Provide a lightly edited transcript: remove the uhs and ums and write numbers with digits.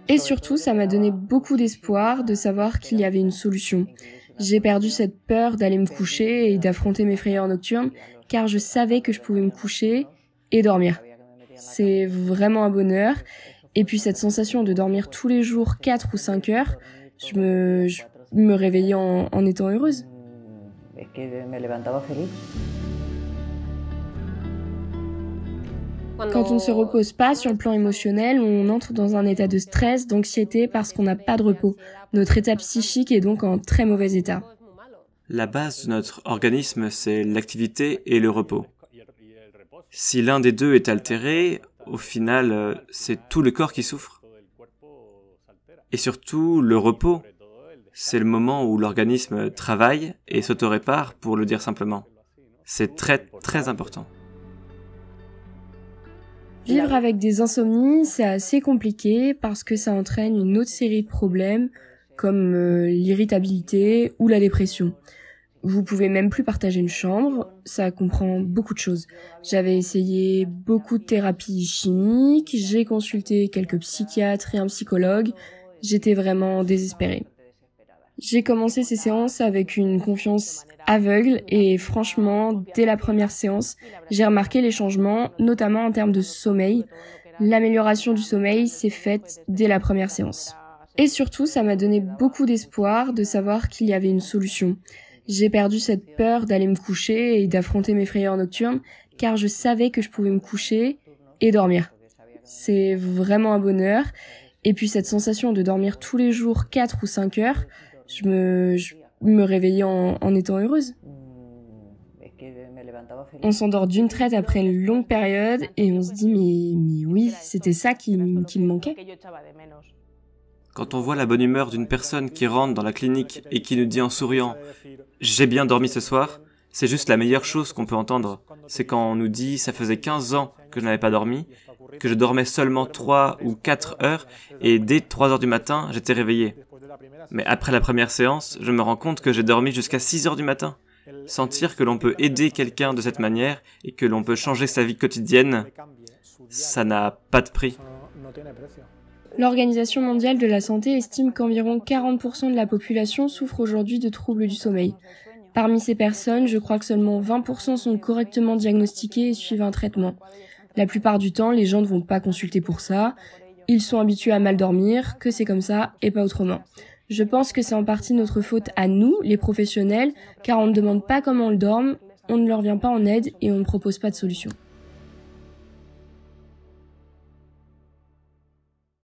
Et surtout, ça m'a donné beaucoup d'espoir de savoir qu'il y avait une solution. J'ai perdu cette peur d'aller me coucher et d'affronter mes frayeurs nocturnes, car je savais que je pouvais me coucher et dormir. C'est vraiment un bonheur. Et puis cette sensation de dormir tous les jours 4 ou 5 heures, je me réveillais en étant heureuse. Quand on ne se repose pas sur le plan émotionnel, on entre dans un état de stress, d'anxiété parce qu'on n'a pas de repos. Notre état psychique est donc en très mauvais état. La base de notre organisme, c'est l'activité et le repos. Si l'un des deux est altéré, au final, c'est tout le corps qui souffre. Et surtout, le repos, c'est le moment où l'organisme travaille et s'auto-répare, pour le dire simplement. C'est très, très important. Vivre avec des insomnies, c'est assez compliqué parce que ça entraîne une autre série de problèmes comme l'irritabilité ou la dépression. Vous pouvez même plus partager une chambre, ça comprend beaucoup de choses. J'avais essayé beaucoup de thérapies chimiques, j'ai consulté quelques psychiatres et un psychologue, j'étais vraiment désespérée. J'ai commencé ces séances avec une confiance aveugle et franchement, dès la première séance, j'ai remarqué les changements, notamment en termes de sommeil. L'amélioration du sommeil s'est faite dès la première séance. Et surtout, ça m'a donné beaucoup d'espoir de savoir qu'il y avait une solution. J'ai perdu cette peur d'aller me coucher et d'affronter mes frayeurs nocturnes, car je savais que je pouvais me coucher et dormir. C'est vraiment un bonheur. Et puis cette sensation de dormir tous les jours 4 ou 5 heures, je me réveillais en étant heureuse. On s'endort d'une traite après une longue période et on se dit mais oui, c'était ça qui me manquait. Quand on voit la bonne humeur d'une personne qui rentre dans la clinique et qui nous dit en souriant « J'ai bien dormi ce soir », c'est juste la meilleure chose qu'on peut entendre. C'est quand on nous dit « Ça faisait 15 ans que je n'avais pas dormi », que je dormais seulement 3 ou 4 heures et dès 3 heures du matin, j'étais réveillé. Mais après la première séance, je me rends compte que j'ai dormi jusqu'à 6 heures du matin. Sentir que l'on peut aider quelqu'un de cette manière et que l'on peut changer sa vie quotidienne, ça n'a pas de prix. L'Organisation mondiale de la santé estime qu'environ 40% de la population souffre aujourd'hui de troubles du sommeil. Parmi ces personnes, je crois que seulement 20% sont correctement diagnostiquées et suivent un traitement. La plupart du temps, les gens ne vont pas consulter pour ça. Ils sont habitués à mal dormir, que c'est comme ça et pas autrement. Je pense que c'est en partie notre faute à nous, les professionnels, car on ne demande pas comment on le dorme, on ne leur vient pas en aide et on ne propose pas de solution.